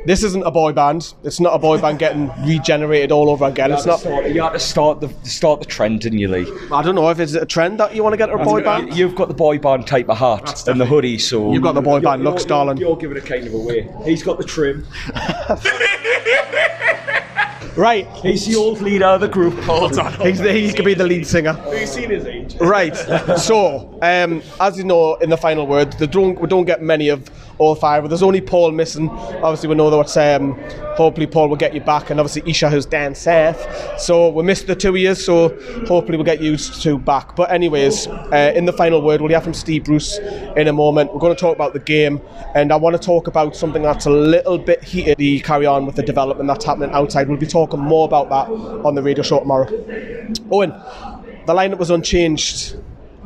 This isn't a boy band. It's not a boy band getting regenerated all over again. It's not. You had to start the trend, didn't you, Lee? I don't know if it's a trend that you want to get a boy band. You've got the boy band type of hat and the hoodie, so you've got the boy band looks, darling. You're giving it kind of away. He's got the trim. Right. He's the old leader of the group. Hold on. He could be the lead singer. Have you seen his age? Right. So, as you know, in the final word, we don't get many of all five. But there's only Paul missing. Obviously, we know that hopefully Paul will get you back, and obviously Isha who's down south. So we missed the 2 years. So hopefully we'll get you two back. But anyways, in the final word, we'll hear from Steve Bruce in a moment. We're going to talk about the game, and I want to talk about something that's a little bit heated. The carry on with the development that's happening outside. We'll be talking more about that on the radio show tomorrow. Owen, the lineup was unchanged.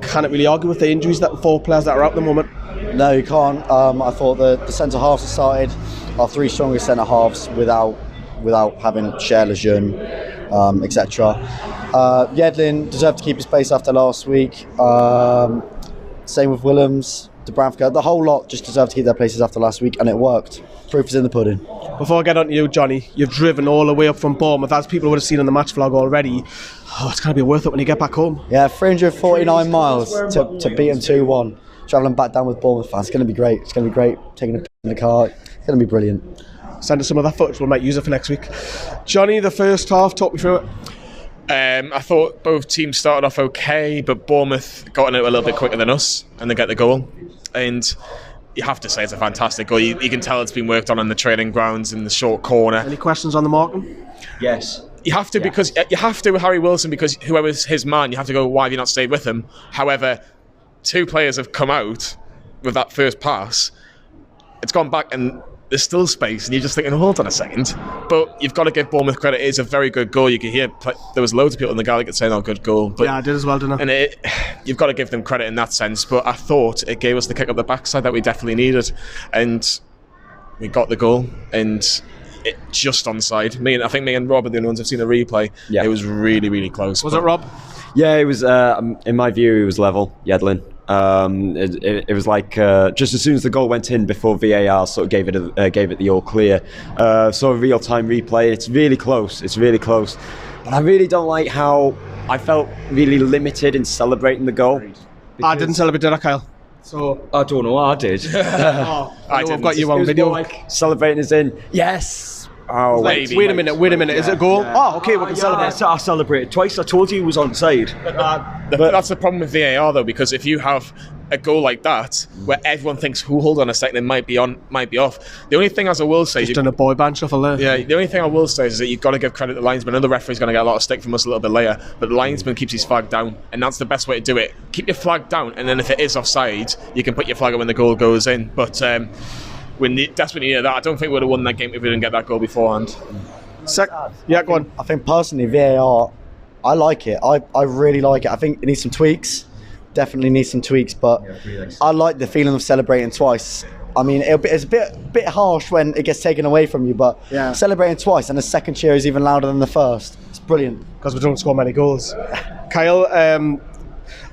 Can't really argue with the injuries that the 4 players that are out at the moment. No, you can't. I thought the centre halves have started our 3 strongest centre halves without having Cher Lejeune, etc. Yedlin deserved to keep his place after last week. Same with Willems, Dubravka. The whole lot just deserved to keep their places after last week, and it worked. Proof is in the pudding. Before I get on to you, Johnny, you've driven all the way up from Bournemouth, as people would have seen on the match vlog already. Oh, it's going to be worth it when you get back home. Yeah, 349 miles to beat them 2-1. Travelling back down with Bournemouth fans. It's going to be great. It's going to be great. Taking a piss in the car. It's going to be brilliant. Send us some of that footage. We might use it for next week. Johnny, the first half, talk me through it. I thought both teams started off okay, but Bournemouth got in it a little bit quicker than us, and they get the goal. And you have to say it's a fantastic goal. You can tell it's been worked on in the training grounds in the short corner. Any questions on the marking? Yes. You have to, because you have to with Harry Wilson, because whoever's his man, you have to go, why have you not stayed with him? However, 2 players have come out with that first pass. It's gone back and there's still space, and you're just thinking, hold on a second. But you've got to give Bournemouth credit. It is a very good goal. You can hear there was loads of people in the Gallowgate saying, "Oh, good goal." But, yeah, I did as well, didn't I? And you've got to give them credit in that sense. But I thought it gave us the kick up the backside that we definitely needed, and we got the goal, and it just onside. I think me and Rob are the only ones who've seen the replay. Yeah. It was really, really close. Was it, Rob? Yeah, it was. In my view, it was level. Yedlin. It was like just as soon as the goal went in, before VAR sort of gave it the all clear. So a real time replay. It's really close. But I really don't like how I felt really limited in celebrating the goal. I didn't celebrate, did I, Kyle? So I don't know. I did. I've got you on video. Like celebrating as in yes. Oh, wait a minute. Is it a goal? Oh, okay, we can celebrate. I celebrated twice. I told you he was onside. But that's the problem with VAR, though, because if you have a goal like that, where everyone thinks, hold on a second, it might be on, might be off. The only thing, as I will say... Just done a boy band shuffle there. Yeah, the only thing I will say is that you've got to give credit to the linesman. I know the referee's going to get a lot of stick from us a little bit later, but the linesman keeps his flag down, and that's the best way to do it. Keep your flag down, and then if it is offside, you can put your flag up when the goal goes in. But... we desperately needed that. I don't think we would have won that game if we didn't get that goal beforehand. Yeah, go on. I think personally, VAR, I like it. I really like it. I think it needs some tweaks. Definitely needs some tweaks, but I like the feeling of celebrating twice. I mean, it's a bit harsh when it gets taken away from you, but celebrating twice and the second cheer is even louder than the first. It's brilliant. Because we don't score many goals. Kyle,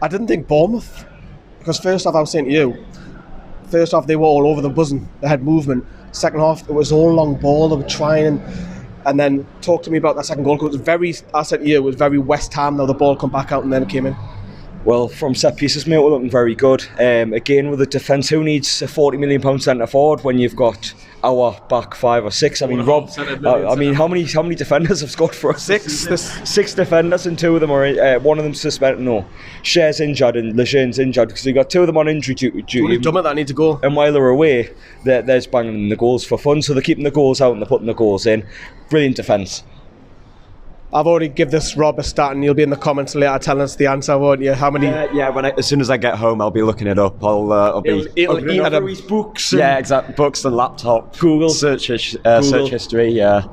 I didn't think Bournemouth, because first off, I was saying to you, first half they were all over the buzzing, they had movement. Second half it was all long ball, they were trying, and then talk to me about that second goal, because I said to you, it was very West Ham, now the ball come back out and then it came in. Well, from set pieces, mate, we're looking very good. Again, with the defence, who needs a £40 million centre forward when you've got our back 5 or 6? I mean, Rob, how many defenders have scored for us? 6 defenders, and 2 of them are one of them suspended. No, Cher's injured and Lejeune's injured, because we've got 2 of them on injury duty. Dumb it, that need to go. And while they're away, they're just banging the goals for fun. So they're keeping the goals out and they're putting the goals in. Brilliant defence. I've already give this Rob a start, and you'll be in the comments later telling us the answer, won't you? How many? As soon as I get home, I'll be looking it up. I'll be. It'll eat at his books. Exactly. Books and laptop. Google search history. Yeah.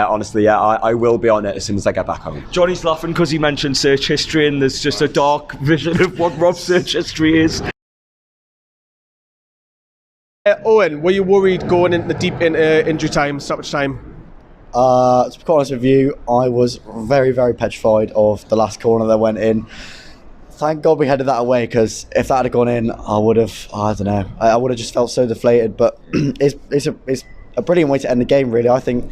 Honestly, I will be on it as soon as I get back home. Johnny's laughing because he mentioned search history, and there's just a dark vision of what Rob's search history is. Owen, were you worried going into injury time, stoppage time? To be quite honest with you, I was very, very petrified of the last corner that went in. Thank God we headed that away, because if that had gone in, I would have just felt so deflated. But it's a brilliant way to end the game, really. I think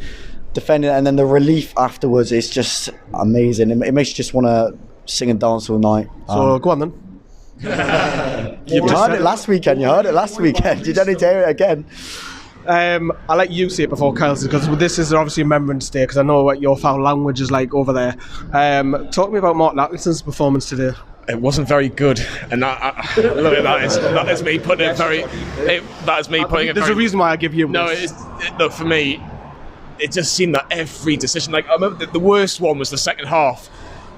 defending and then the relief afterwards is just amazing. It makes you just want to sing and dance all night. So go on then. You heard it last weekend. You don't need to hear it again. I'll let you say it before Kyle says, because this is obviously Remembrance Day, because I know what your foul language is like over there. Talk to me about Martin Atkinson's performance today. It wasn't very good, and look at that is me putting it very. That is me putting it. There's very, a reason why I give you. No, look, for me, it just seemed that every decision. Like, I remember the worst one was the second half,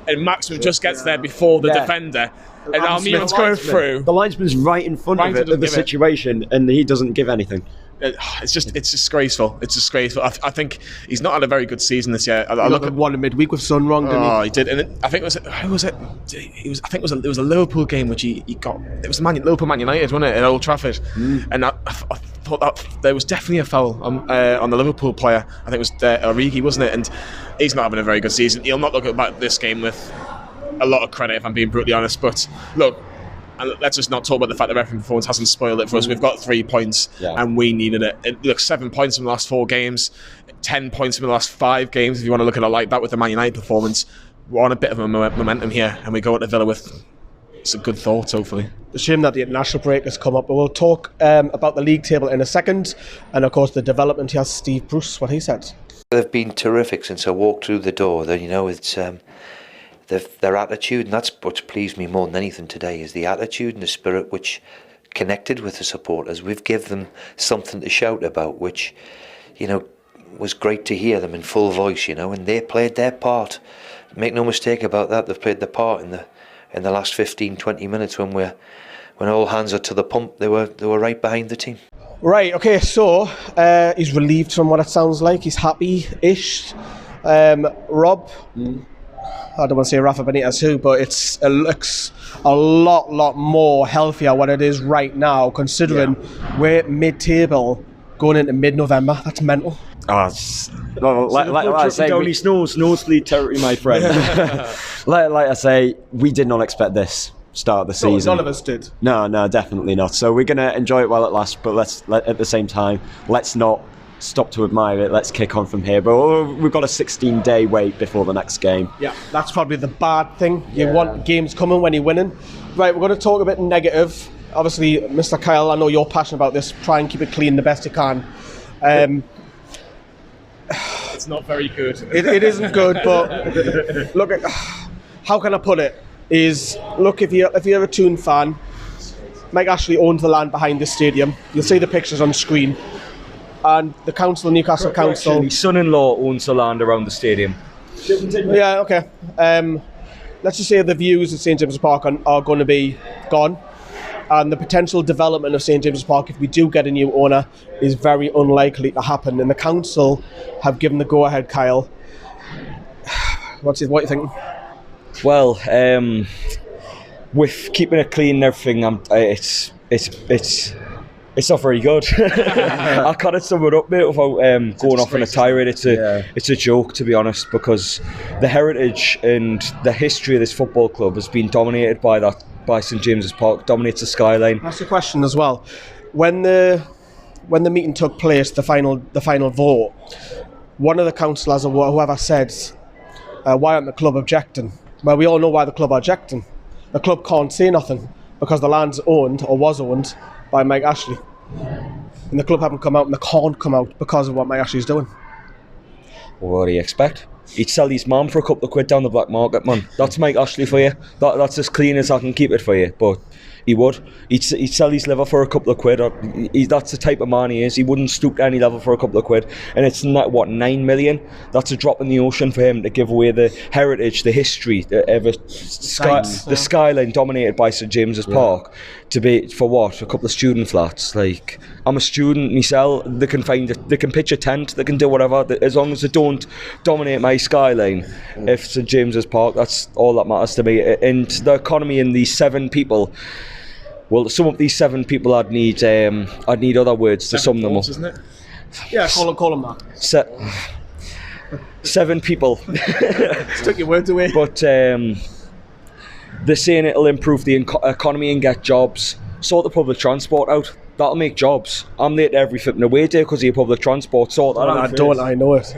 and Maximum just gets there before the defender, and Almiron's going through. The linesman's right in front of the situation, and he doesn't give anything. It's disgraceful. It's disgraceful. I think he's not had a very good season this year. I look at one in midweek with Sun wrong, didn't he? Oh, he did. And I think it was who was it? I think it was a Liverpool game which he got. It was Liverpool Man United, wasn't it, at Old Trafford? And I thought that there was definitely a foul on the Liverpool player. I think it was Origi, wasn't it? And he's not having a very good season. He'll not look at this game with a lot of credit, if I'm being brutally honest. But look. And let's just not talk about the fact that referee performance hasn't spoiled it for us. We've got 3 points, and we needed it. It looks 7 points from the last 4 games, 10 points from the last 5 games. If you want to look at it like that with the Man United performance, we're on a bit of a momentum here, and we go to Villa with some good thoughts, hopefully. It's a shame that the international break has come up, but we'll talk about the league table in a second, and of course the development. Here's Steve Bruce, what he said. They've been terrific since I walked through the door. Then it's. Their attitude, and that's what's pleased me more than anything today, is the attitude and the spirit which connected with the supporters. We've given them something to shout about, which, was great to hear them in full voice, and they played their part. Make no mistake about that, they've played their part in the last 15-20 minutes when all hands are to the pump. They were right behind the team. Right, okay, so he's relieved from what it sounds like. He's happy-ish. Rob... I don't want to say Rafa Benitez who, but it looks a lot more healthier what it is right now, considering we're mid-table going into mid-November. That's mental. Like I say, nosebleed territory, my friend. like I say, we did not expect this start of the season. None of us did. No, definitely not. So we're going to enjoy it while it lasts, but at the same time, let's not stop to admire it. Let's kick on from here. But we've got a 16-day wait before the next game. Yeah, that's probably the bad thing. You want games coming when you're winning. Right, we're going to talk a bit negative. Obviously, Mr. Kyle, I know you're passionate about this. Try and keep it clean the best you can. It's not very good. It isn't good, but look at how can I put it? Look, if you're a Toon fan, Mike Ashley owns the land behind the stadium. You'll see the pictures on screen. And the council, Newcastle Council... My son-in-law owns the land around the stadium. Yeah, okay. Let's just say the views at St James's Park are going to be gone. And the potential development of St James's Park, if we do get a new owner, is very unlikely to happen. And the council have given the go-ahead, Kyle. What do you think? Well, with keeping it clean and everything, it's not very good. I can't sum it up, mate, without going off on a tirade. It's a joke, to be honest, because the heritage and the history of this football club has been dominated by St James's Park, dominates the skyline. That's the question as well. When the meeting took place, the final vote, one of the councillors or whoever said, "Why aren't the club objecting?" Well, we all know why the club are objecting. The club can't say nothing because the land's owned or was owned by Mike Ashley, and the club haven't come out, and they can't come out because of what Mike Ashley's doing. Well, what do you expect? He'd sell his mum for a couple of quid down the black market, man. That's Mike Ashley for you. That's as clean as I can keep it for you. But he would. He'd sell his liver for a couple of quid. That's the type of man he is. He wouldn't stoop to any level for a couple of quid. And it's not, 9 million? That's a drop in the ocean for him to give away the heritage, the history, the skyline dominated by St James's Park to be for what? A couple of student flats. Like, I'm a student myself. They can pitch a tent. They can do whatever. As long as they don't dominate my skyline. If St James's Park, that's all that matters to me. And the economy in these 7 people. Well, some of these 7 people, I'd need other words to sum them up. Isn't it? Yeah, call them that. 7 people. Took your words away. But they're saying it'll improve the economy and get jobs. Sort the public transport out. that'll make jobs. I'm late every flipping away day because of your public transport. Sort that out. Don't I know it?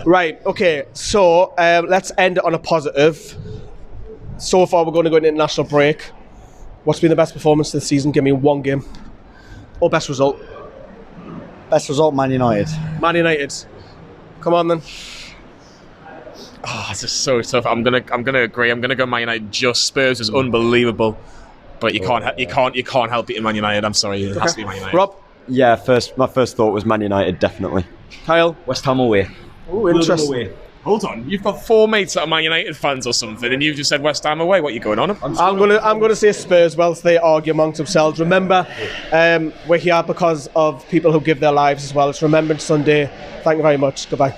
Right, okay, so let's end it on a positive. So far, we're going to go into international break. What's been the best performance this season? Give me one game. Or best result? Best result, Man United. Man United. Come on then. Oh, this is so tough. I'm gonna agree. I'm gonna go Man United. Just Spurs is unbelievable, but you can't help beating Man United. I'm sorry, it has to be Man United. Rob? Yeah, my first thought was Man United, definitely. Kyle? West Ham away. Oh, interesting. Hold on, you've got 4 mates that are Man United fans or something, and you've just said West Ham away. What are you going on? I'm gonna say Spurs whilst they argue amongst themselves. Remember, we're here because of people who give their lives as well. It's Remembrance Sunday. Thank you very much. Goodbye.